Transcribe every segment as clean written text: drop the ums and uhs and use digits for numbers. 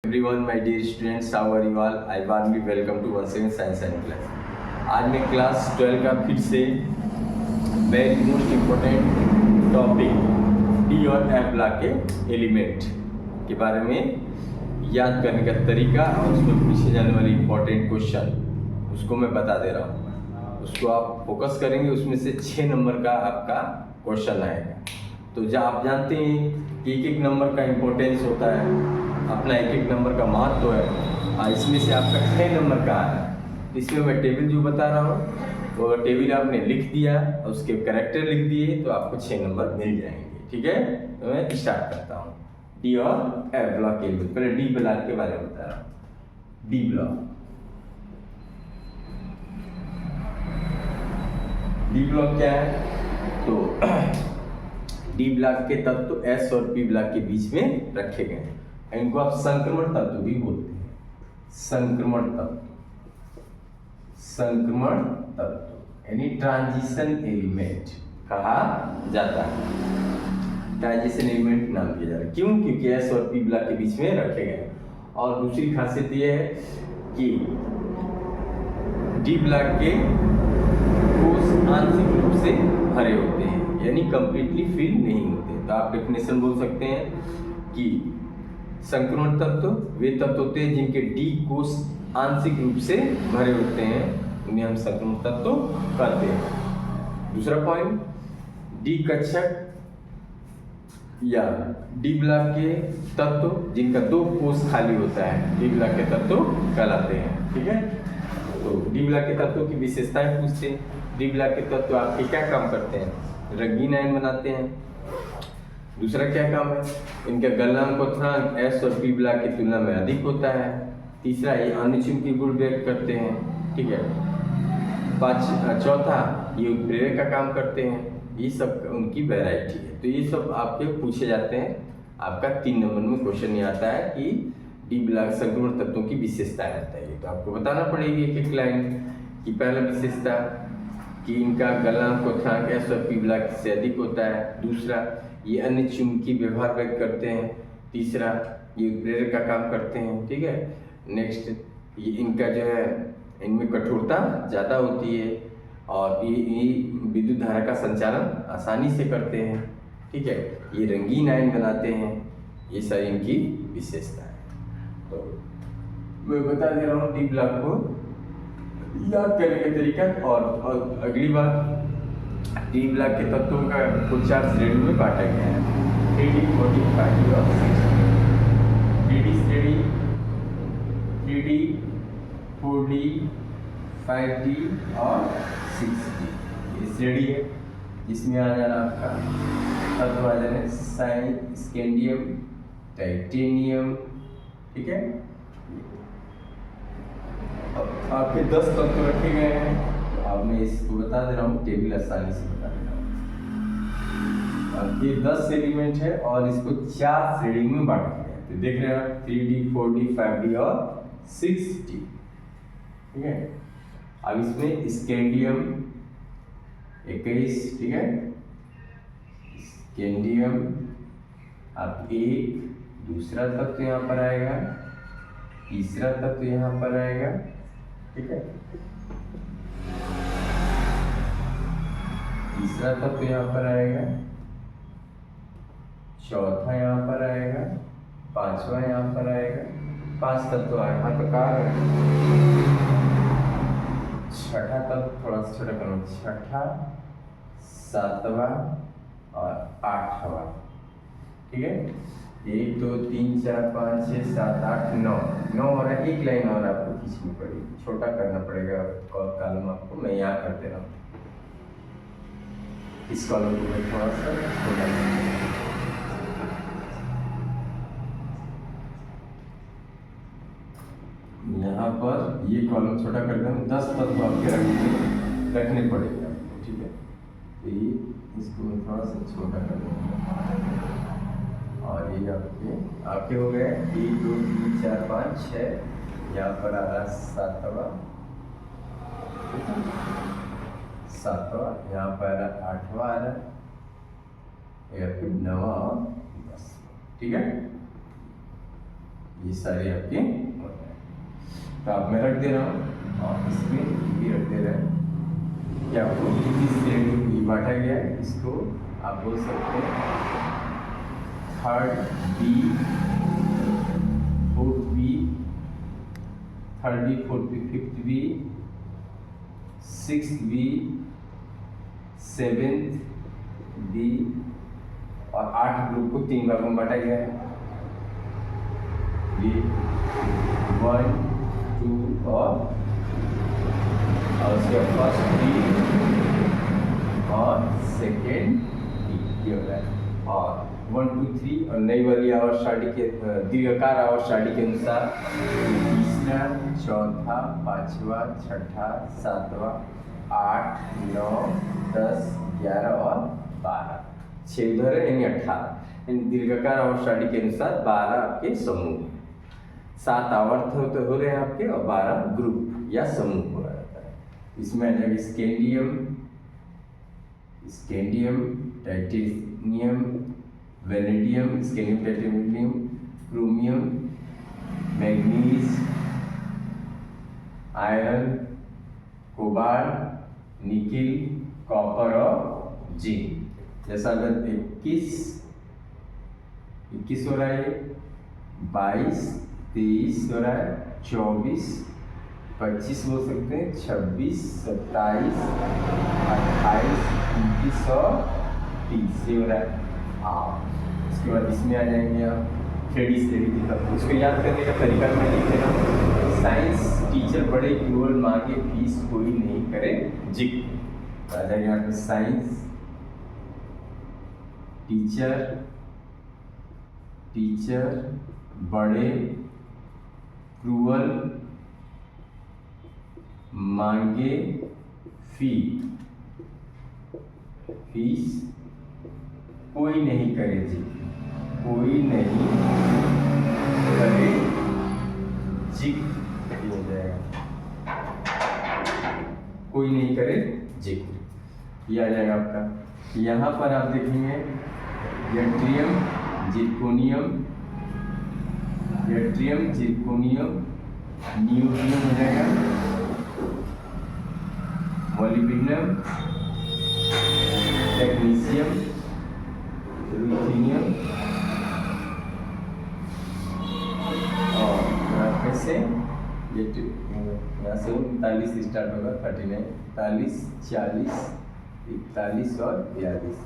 Everyone, my dear students, how are you all? I warmly welcome to once again Science and Class. आज मैं class 12 का फिर से very most important topic D और F block के element के बारे में याद करने का तरीका और उसमें पूछे जाने वाले इम्पोर्टेंट क्वेश्चन उसको मैं बता दे रहा हूँ। उसको आप फोकस करेंगे, उसमें से 6 नंबर का आपका क्वेश्चन आएगा। तो जब आप जानते हैं कि एक एक नंबर का इम्पोर्टेंस होता है, अपना एक एक नंबर का महत्व है, इसमें से आपका 6 नंबर का आ रहा है। इसमें मैं टेबल जो बता रहा हूँ वो टेबल आपने लिख दिया और उसके कैरेक्टर लिख दिए तो आपको 6 नंबर मिल जाएंगे। ठीक है, तो मैं स्टार्ट करता हूँ डी और एफ ब्लॉक के लिए। पहले डी ब्लॉक के बारे में बता रहा हूँ। डी ब्लॉक, डी ब्लॉक क्या है? तो डी ब्लॉक के तत्व तो एस और पी ब्लॉक के बीच में रखे गए हैं। इनको आप संक्रमण तत्व भी बोलते हैं। संक्रमण तत्व, संक्रमण तत्व यानी ट्रांजिशन एलिमेंट कहा जाता है। ट्रांजिशन एलिमेंट नाम दिया जा रहा है। क्यों? क्योंकि एस और पी ब्लॉक के बीच में रखे गए। और दूसरी खासियत यह है कि डी ब्लॉक के कोष आंशिक रूप से भरे होते हैं, यानी कंप्लीटली फिल नहीं होते। तो आप डेफिनेशन बोल सकते हैं कि संक्रमण तत्व वे तत्व होते हैं जिनके डी कोष आंशिक रूप से भरे होते हैं, उन्हें हम संक्रमण तत्व कहते हैं। दूसरा पॉइंट, डी कक्षक या डी ब्लॉक के तत्व जिनका 2 कोष खाली होता है, डी ब्लॉक के तत्व कहलाते हैं। ठीक है, तो डी ब्लॉक के तत्वों की विशेषताएं पूछते हैं। डी ब्लॉक के तत्व आपके क्या काम करते हैं? रंगीन आयन बनाते हैं। दूसरा क्या काम है? इनका गलनांक क्वथनांक एस और पी ब्लॉक की तुलना में अधिक होता है। तीसरा, ये अनुचुंबकीय गुण व्यक्त करते हैं। ठीक है, चौथा, ये उत्प्रेरक का काम करते हैं। ये सब उनकी वैरायटी है। तो ये सब आपके पूछे जाते हैं। आपका 3 नंबर में क्वेश्चन ये आता है कि डी ब्लॉक संक्रमण तत्वों की विशेषताएं बताइए। तो आपको बताना पड़ेगी एक एक लाइन की। पहला विशेषता कि इनका गलनांक क्वथनांक एस और पी ब्लॉक से अधिक होता है। दूसरा, ये अन्य चुंबकीय व्यवहार व्यक्त करते हैं। तीसरा, ये उत्प्रेरक का काम करते हैं। ठीक है, नेक्स्ट, ये इनका जो है इनमें कठोरता ज़्यादा होती है और ये विद्युत धारा का संचालन आसानी से करते हैं। ठीक है, ये रंगीन आयन बनाते हैं। ये सारी इनकी विशेषता है। तो मैं बता दे रहा हूँ डी ब्लॉक को याद करने का तरीका। और अगली बात, डी ब्लॉक के तत्वों का कुल 4 श्रेणी में बांटा गया है: 3D, 4D, 5D और 6D। 3D श्रेणी, 3D, 4D, 5D और 6D ये श्रेणी है जिसमें आ जाना आपका तत्व आ जाना स्कैंडियम, टाइटेनियम। ठीक है, आपके 10 तत्व रखे गए हैं। तो अब मैं इसको बता दे रहा हूँ, टेबल आसानी से बता दे रहा हूँ। अब ये 10 एलिमेंट है और इसको 4 श्रेणी में बांटा गया है। तो देख रहे हैं 3D, 4D, 5D और 6D। ठीक है, अब इसमें स्कैंडियम 21। ठीक है, स्कैंडियम अब 1, दूसरा तत्व यहाँ पर आएगा, तीसरा तत्व यहाँ पर आएगा। ठीक है, तीसरा तत्व यहाँ पर आएगा, चौथा यहाँ पर आएगा, 5वां यहाँ पर आएगा। 5 तत्व आए हर प्रकार। छठा तत्व थोड़ा सा छोटा करो, छठा, 7वां और 8वां। ठीक है, 1 2 3 4 5 6 7 8 9 और एक लाइन और आपको खींचनी पड़ेगी, छोटा करना पड़ेगा कॉलम आपको। मैं यहाँ कर दे रहा हूँ, इस कॉलम को मैं थोड़ा सा छोटा कर। यहाँ पर ये कॉलम छोटा कर दें। 10 तत्व आपके रखने पड़ेंगे आपको। ठीक है, तो ये इसको मैं थोड़ा सा छोटा कर दूँगा और ये आपके हो गए 1 2 3 4 5 6। यहाँ पर आ रहा 7वां, यहाँ पर 8वां आ रहा, या फिर 9वां और 10। ठीक है, ये सारे आपके होते हैं। तो आप मैं रख दे रहा हूँ और इसमें भी रख दे रहे हैं कि आपको इससे बांटा गया है। इसको आप बोल सकते हैं third B, fourth B, third B, fourth B, fifth B, sixth B, seventh B, और 8 ग्रुप को 3 भागों में बांटा गया है। ये 1, 2 और उसके फर्स्ट बी और सेकेंड बी ये हो रहा है। और 1, 2, 3 और नई वाली आवर्तसारणी के दीर्घाकार आवर्तसारणी के अनुसार तीसरा, चौथा, पांचवा, छठा, सातवां, 8, 9, 10, 11 और 12, 6 उधर है यानी 18। यानी दीर्घाकार आवर्तसारणी के अनुसार 12 आपके समूह हैं। 7 आवर्त हो रहे हैं आपके और 12 ग्रुप या समूह हो रहा है। इसमें आ जाएगा scandium, titanium, vanadium, scandium, titanium, chromium, manganese, iron, cobalt, nickel, copper और जिंक। जैसा अगर 21 हो रहा है, 22, 23 हो रहा है, 24, 25 बोल सकते हैं, 26, 27, 28, 29 और 30 हो रहा है। उसके बाद इसमें आ जाएंगे आप थ्रेडी स्टेडी तक। उसको याद करने का तरीका मैं लिख दे रहा हूँ। साइंस टीचर बड़े केवल मांगे फीस कोई नहीं करे जिक। आ जाएगा यहाँ पे साइंस टीचर बड़े क्रूअल मांगे फीस कोई नहीं करे जी, कोई नहीं करे जिक हो जाएगा, कोई नहीं करे जिक ये आ जाएगा आपका। यहाँ पर आप देखेंगे यट्रियम, जिरकोनियम, न्यूक्लियम हो जाएगा, मोलिब्डेनम, टेक्नीशियम, रुथेनियम और यहाँ से ये यहाँ से 39 स्टार्ट होगा, 39, 40, 41 और 42।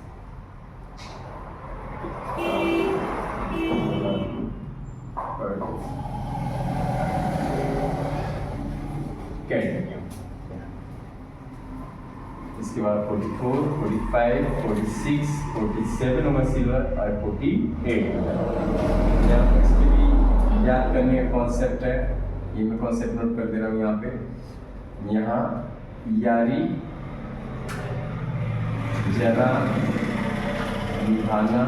कैडमियम, इसके बाद 44, 45, 46, 47 होगा सिल्वर और 48 होगा। इसके लिए याद करने का कॉन्सेप्ट है, ये मैं कॉन्सेप्ट नोट कर दे रहा हूँ यहाँ पे। यहाँ यारी, जरा, निभाना,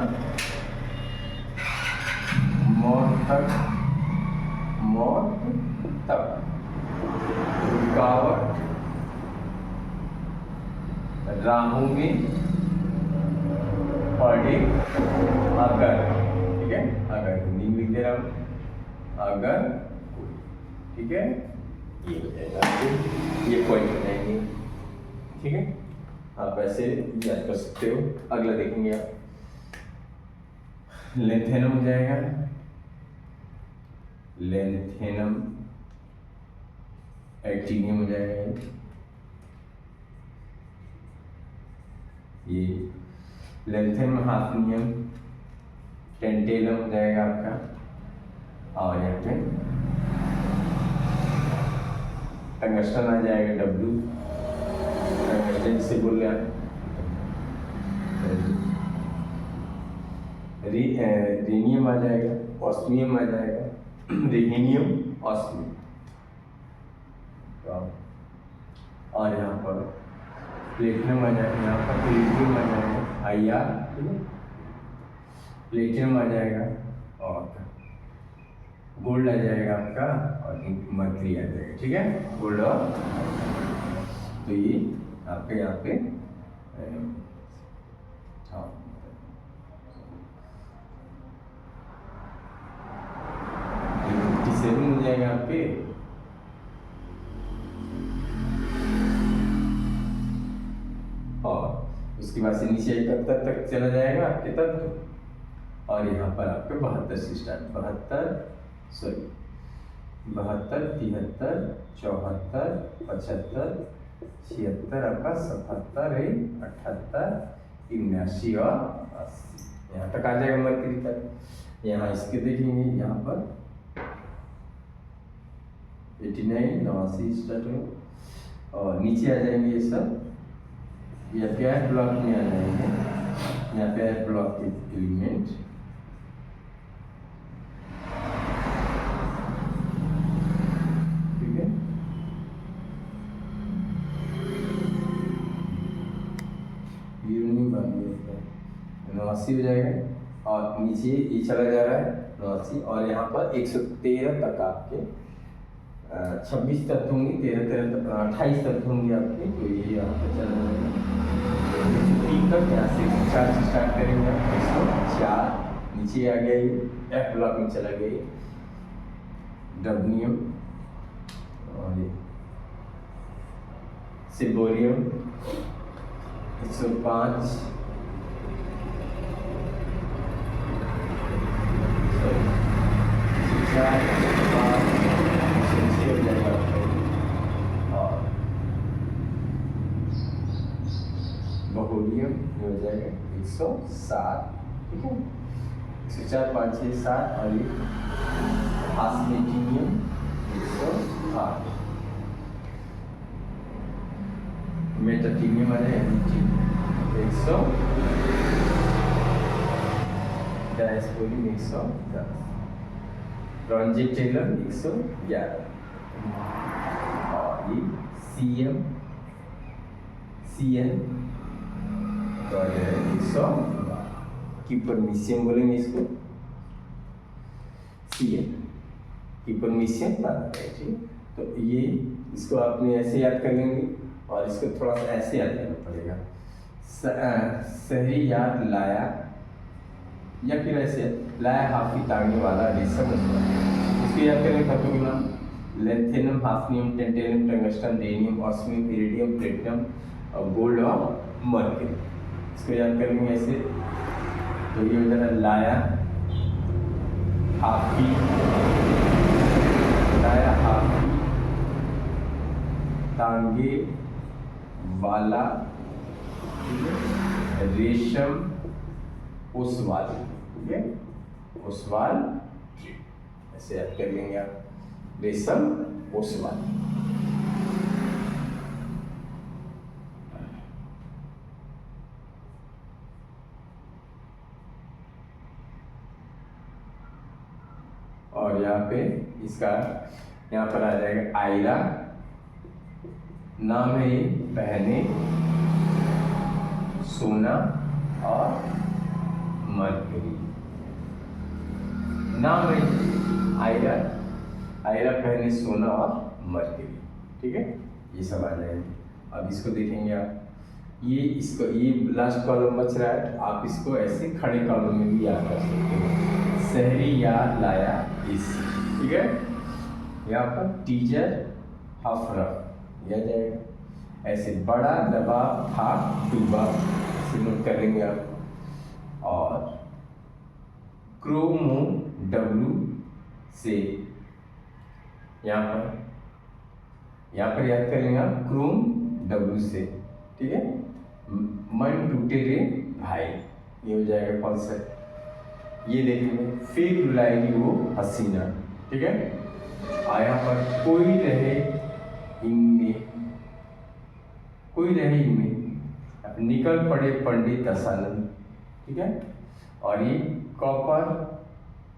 मौत तक, रुकावट, राहों में पड़े अगर, ठीक है, अगर हिंदी में लिख दे रहा हूँ, अगर, ठीक है, ये हो जाएगा, ये पॉइंट हो जाएंगे, ठीक है। आप ऐसे याद कर सकते हो। अगला देखेंगे आप, लेंथेनम हो जाएगा, लेंथेनम, एक्टिनियम हो जाएगा, ये लेंथेनम, हाफनियम, टेंटेलम हो जाएगा आपका, और यहाँ पे टंगस्टन आ जाएगा, डब्ल्यू, टंगस्टन से बोल रहे हैं, रेनियम आ जाएगा, ऑस्मियम आ जाएगा, रेनियम, ऑस्मियम, और यहाँ पर प्लेटिनम आ जाएगा, यहाँ पर प्लेटिनम आ जाएगा, आईआर, प्लेटिनम आ जाएगा, और गोल्ड आ जाएगा आपका, और मर्क्यूरी आ जाएगा, ठीक है, गोल्ड और, तो ये आपके यहाँ पे जाएंगे आपके और उसके बाद से नीचे 71 तक चला जाएगा आपके तत्व और यहाँ पर आपके 72 से स्टार्ट 72 73 74 75 76 आपका 77 78 79 और 80 यहाँ तक आ जाएगा मरकरी तक। यहाँ इसके देखेंगे यहाँ पर 89 89 स्टार्ट हो और नीचे आ जाएंगे ये सब ये पेयर ब्लॉक में आ जाएंगे। यहाँ पेयर ब्लॉक के एलिमेंट ठीक है नवासी हो जाएगा और नीचे ये चला जा रहा है 89 और यहाँ पर 113 तक आपके 26 तत्व होंगे 13 तक 28 तत्व होंगे आपके तो ये यहाँ पर चला जाएगा 3 तक। यहाँ से 4 से स्टार्ट करेंगे 104 नीचे आ गया ये एफ ब्लॉक में चला गया डब्ल्यूएम और ये सिबोरियम 105 बहुलियम हो जाएगा 107 ठीक है 104 5 6 7 और ये ऑस्मेटिनियम 108 मेटाटिनियम आ जाएगा 100 डायस्पोलिन 110 रॉन्जिटेलम 111 और ये सीएम सीएन तो 100 कीपरमीशियम बोलेंगे इसको सीएन कीपरमीशियम ठीक। तो ये इसको आपने ऐसे याद कर लेंगे और इसको थोड़ा सा ऐसे याद करना पड़ेगा शहरी याद लाया या फिर ऐसे लाया हाफी तांगे वाला रेशम इसको याद करेंगे तत्वों के नाम lanthanum hafnium tantalum tungsten radium osmium iridium platinum और गोल्ड और मर्क्यूरी इसको याद करेंगे ऐसे। तो ये हो जाएगा लाया हाफी तांगे वाला रेशम ओसवाल ठीक है ओसवाल ऐसे याद कर लेंगे आप रेशम ओसवाल। और यहाँ पे इसका यहाँ पर आ जाएगा आयरा नाम है ये पहने सोना और मरकरी नाम है आयरा आयरा पहने सोना और मरकरी ठीक है ये सब आ जाएंगे। अब इसको देखेंगे आप ये लास्ट कॉलम बच रहा है आप इसको ऐसे खड़े कॉलम में भी याद कर सकते हो शहरी याद लाया इसी ठीक है। यहाँ पर टीचर हफरफ यह जाएगा ऐसे बड़ा दबाव था डूबा इसे नोट करेंगे आप और क्रोमो डब्लू से यहाँ पर याद करेंगे आप क्रोम डब्लू से ठीक है। मन टूटे रे भाई ये हो जाएगा कॉन्सेप्ट। ये देखेंगे फिर रुलाएगी वो हसीना ठीक है। और यहाँ पर कोई रहे इनमें निकल पड़े पंडित असानंद ठीक है। और ये कॉपर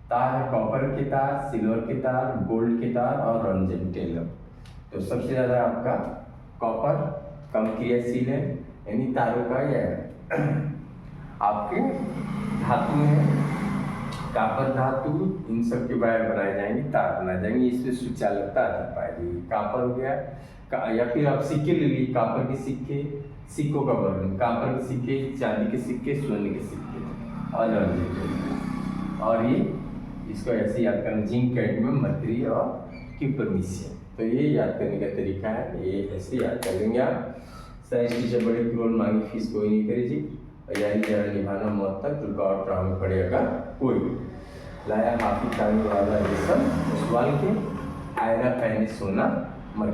तार है कॉपर के तार सिल्वर के तार गोल्ड के तार और रंजन टेलम। तो सबसे ज़्यादा आपका कॉपर कम क्रियाशील है यानी तारों का यह आपके धातु में कापर धातु इन सब के वायर बनाए जाएंगे तार बनाए जाएंगे इसमें सुचालकता अधिक पाई जाएगी। कापर हो गया या फिर आप सिक्के ले लीजिए कापर के सिक्के सिक्कों का वर्णन कापर के सिक्के चांदी के सिक्के स्वर्ण के सिक्के और ये इसको ऐसे याद करना जिंक कैडमियम मर्करी और क्यूपरमीशियम। तो ये याद करने का तरीका है, ये ऐसे याद कर लेंगे आप। साइंस टीचर बड़े क्रोल मांगी फीस कोई नहीं करे जी, यारी जरा निभाना मौत तक रुकावट राह में पड़ेगा कोई। लाया हाफी खाने वाला रेशम उछवाल के, आयरा पहने सोना मर।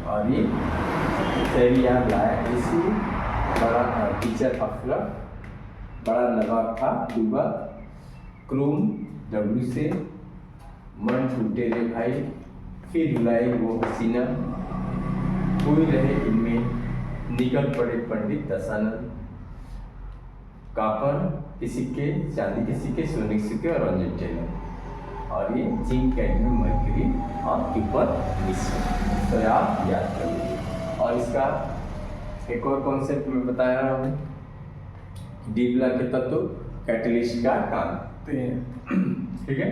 और ये शहरी याद लाया इसी बड़ा टीचर अफलक, बड़ा नवाब था डूबा, क्रोम डब्ल्यू से मन टूटे रे भाई, फिर रुलाई वो हसीना, कोई रहे इनमें निकल पड़े पंडित दशानंद। कापर के सिक्के, चांदी के सिक्के, सोने के सिक्के और रंजन टेलर। और ये जिंक, कैडमियम, मर्क्यूरी और क्यूपरमीशियम। तो आप याद कर लीजिए। और इसका एक और कॉन्सेप्ट मैं बता रहा हूँ, डी ब्लॉक के तत्व कैटलिस्ट का काम करते हैं, ठीक है।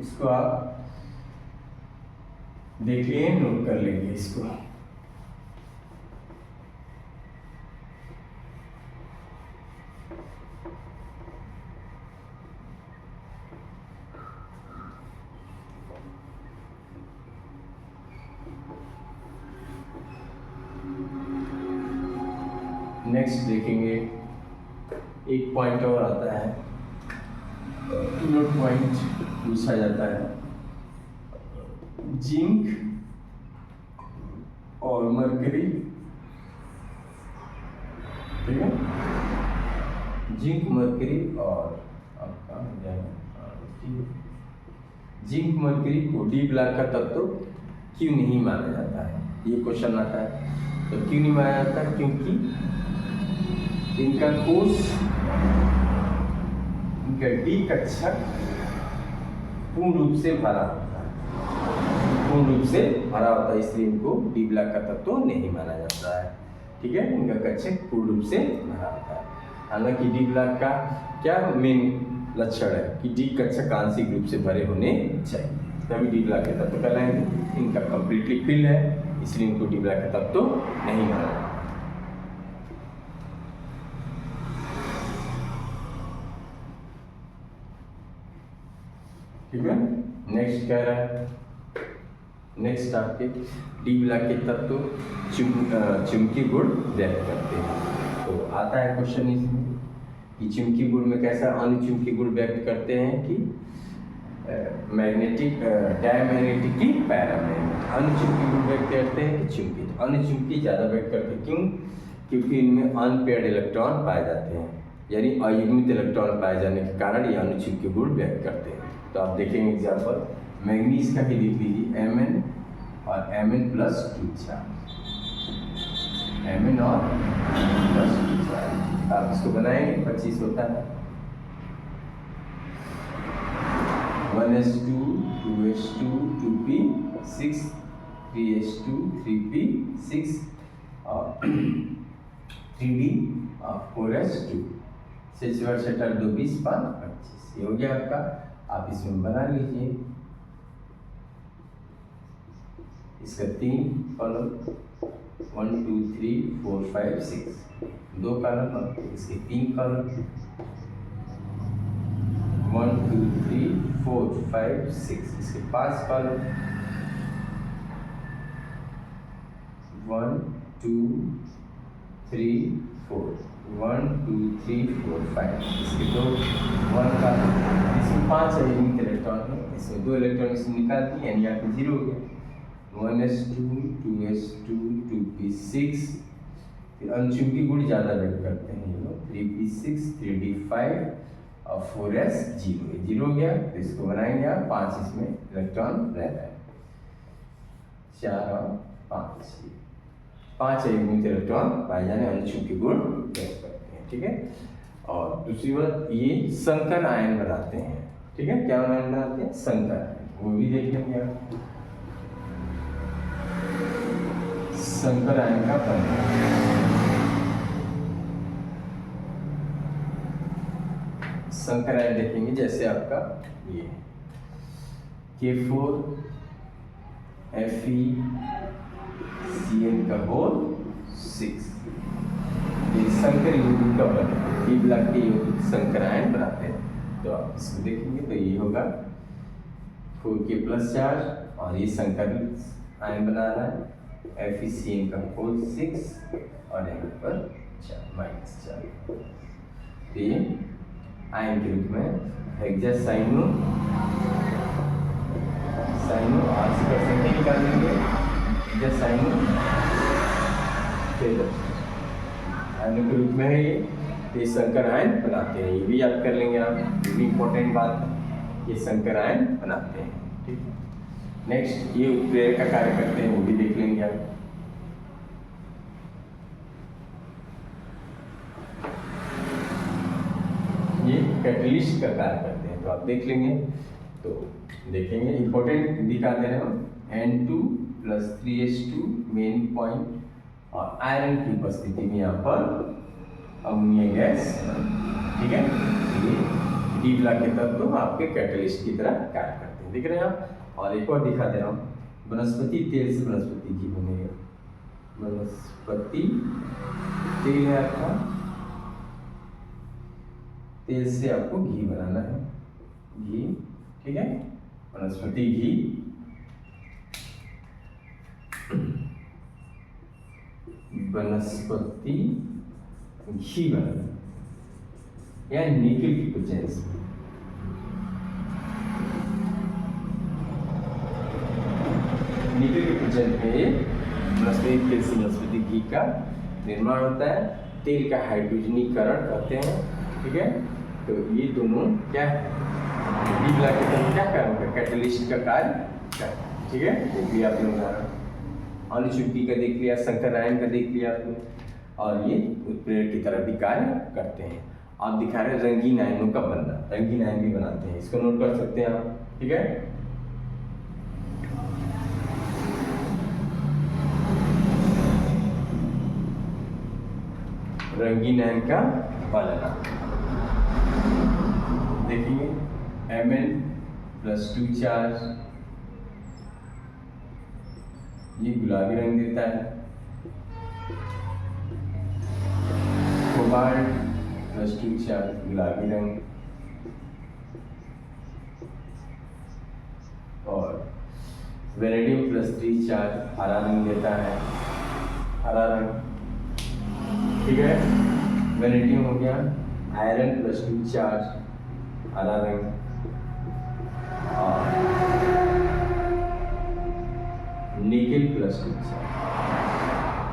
इसको आप देख लिए, नोट कर लेंगे इसको। नेक्स्ट देखेंगे, एक पॉइंट और आता है, नोट पॉइंट पूछा जाता है। जिंक और मरकरी, ठीक है, जिंक मरकरी और आपका जिंक मरकरी को डी ब्लॉक का तत्व क्यों नहीं माना जाता है, ये क्वेश्चन आता है। तो क्यों नहीं माना जाता, क्योंकि इनका कोष, इनका डी कक्षक पूर्ण रूप से भरा होता है, पूर्ण रूप से भरा होता है, इसलिए इनको डी ब्लॉक का तत्व नहीं माना जाता है, ठीक है। इनका कक्षक पूर्ण रूप से भरा होता है। हालांकि डी ब्लॉक का क्या मेन लक्षण है कि डी कक्षक आंशिक रूप से भरे होने चाहिए, तभी डी ब्लॉक के तत्व कहलाएंगे। इनका कंप्लीटली फिल है, इसलिए इनको डी ब्लॉक का तत्व नहीं माना जाता। ठीक है। नेक्स्ट कह रहा है, नेक्स्ट आपके डी ब्लॉक के तत्व चुंबकीय गुण व्यक्त करते हैं। तो आता है क्वेश्चन इसमें कि चुंबकीय गुण में कैसा अनुचुंबकीय गुण व्यक्त करते हैं कि मैग्नेटिक डायमैग्नेटिक की पैरामैग्नेटिक। अनुचुंबकीय गुण व्यक्त करते हैं कि चुंबकीय, अनुचुंबकीय ज़्यादा व्यक्त करते हैं। क्यों? क्योंकि इनमें अनपेयर्ड इलेक्ट्रॉन पाए जाते हैं, यानी अयुग्मित इलेक्ट्रॉन पाए जाने के कारण ये अनुचुंबकीय गुण व्यक्त करते हैं। तो आप देखेंगे एग्जाम्पल, मैग्नीज का ही लिख लीजिए, Mn और Mn+2 चार्ज, Mn और Mn+2 चार्ज। आप इसको बनाएंगे, 25 होता है, 1s2 2s2 2p6 3s2 3p6 और 3d और 4s2 6 2 20 5 25। ये हो गया आपका, आप इसमें बना लीजिए। इसका 3 कॉलम 1 2 3 4 5 6, 2 कॉलम और इसके 3 कॉलम 1 2 3 4 5 6, इसके 5 कॉलम 1 2 3 4 1 2 3 4 5, इसके 2 1 का, इसमें 5 अयुग्मित इलेक्ट्रॉन है, इसमें 2 इलेक्ट्रॉन इसमें निकाल दिए, यानी आपको 0 हो गया। 1s2 2s2 2p6, फिर अनुचुंबकीय गुण ज़्यादा व्यक्त करते हैं ये लोग, 3p6 3d5 और 4s0, 0 हो गया। तो इसको बनाएंगे आप, 5 इसमें इलेक्ट्रॉन रहता है, 4 और 5 अयुग्मित इलेक्ट्रॉन पाए जाने अनुचुंबकीय गुण व्यक्त करते हैं, ठीक है। और दूसरी बात, ये संकर आयन बनाते हैं, ठीक है। क्या आयन बनाते हैं? संकर आयन, वो भी देख लेंगे आप। संकर आयन का बनना, संकर आयन देखेंगे, जैसे आपका ये K4 FeCN का होल 6, ये संकर यौगिक का बनना, डी ब्लॉक के यौगिक संकर आयन बनाते हैं। तो आप इसको देखेंगे तो ये होगा 4K प्लस चार्ज और ये संकर आयन बना रहा है FeCN का 4 6 और यहाँ पर 4 -4। तो ये आयन के रूप में हेक्सासाइनो आज का संख्या निकाल लेंगे हेक्सासाइनो आयन के रूप में है ये संकर आयन बनाते हैं। ये भी याद कर लेंगे आप, ये भी इम्पोर्टेंट बात है, ये संकर आयन बनाते हैं। ठीक है, नेक्स्ट ये उत्प्रेरक का कार्य करते हैं, वो भी देख लेंगे आप। ये कैटलिस्ट का कार्य करते हैं, तो आप देख लेंगे। तो देखेंगे इंपॉर्टेंट दिखा दे रहे हम N2 + 3H2 मेन पॉइंट और आयरन की उपस्थिति में यहाँ पर अमोनिया गैस। ठीक है, ये डी ब्लॉक के तत्व आपके कैटलिस्ट की तरह कार्य करते हैं, दिख रहे हैं आप। और एक और दिखा दे रहा हूँ, वनस्पति तेल से वनस्पति घी बनेगा। वनस्पति तेल है आपका, तेल से आपको घी बनाना है, घी। ठीक है, वनस्पति घी वनस्पति घी बनाना या निकल की प्रेजेंस में। निकल के प्रेजेंस में वनस्पति तेल से वनस्पति घी का निर्माण होता है। तेल का हाइड्रोजनीकरण कहते हैं। ठीक है, तो ये दोनों क्या है, डी ब्लॉक के तत्व क्या कार्य, कैटलिस्ट का कार्य करते हैं। ठीक है, देख लिया आपने उदाहरण, अनुचुक्ति का देख लिया, संकर आयन का देख लिया आपने, और ये उत्प्रेरक की तरह भी कार्य करते हैं। आप दिखा रहे हैं रंगीन आयनों का बनना, रंगीन आयन भी बनाते हैं, इसको नोट कर सकते हैं आप। ठीक है, रंगीन आयन का बनना देखिए, Mn+2 चार्ज, ये गुलाबी रंग देता है। कोबाल्ट+2 चार्ज, गुलाबी रंग। और वेनेडियम+3 चार्ज, हरा रंग देता है, हरा रंग। ठीक है, वेनेडियम हो गया, आयरन+2 चार्ज, हरा रंग। और निकेल+2 चार्ज,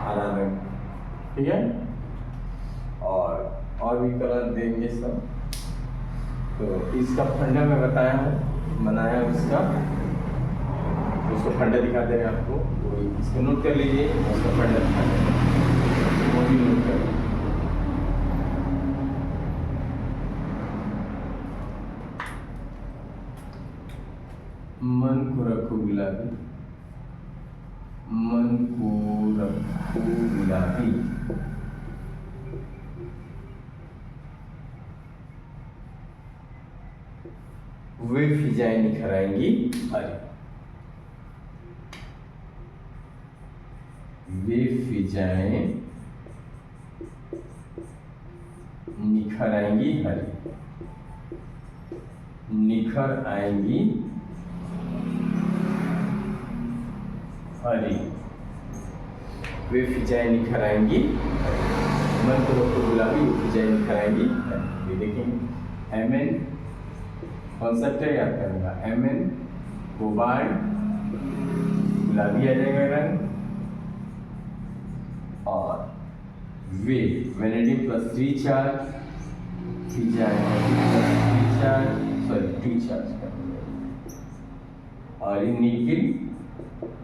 हरा रंग। ठीक है, और भी कलर देंगे सब। तो इसका फंडा मैं बताया हूँ, बनाया उसका, उसको फंडा दिखा दे रहे हैं आपको, तो इसको नोट कर लीजिए, उसका फंडा दिखा दे रहे हैं, वो भी नोट कर लीजिए। मन को रखो गुलाबी, मन को रखो गुलाबी। वे फिजाएं निखराएंगी हरी, वे फिजाएं निखर आएंगी हरी, निखर आएंगी हरी, वे फिजाएं निखर आएंगी। मन को रखो गुलाबी, वे फिजाएं निखर आएंगी हरी। ये देखेंगे Mn कॉन्सेप्ट है, याद करेंगे Mn कोबाल्ट, गुलाबी आ जाएगा रंग। और वे वेनेडियम+3 चार्ज, फिजाएं 2 चार्ज, और ये निकेल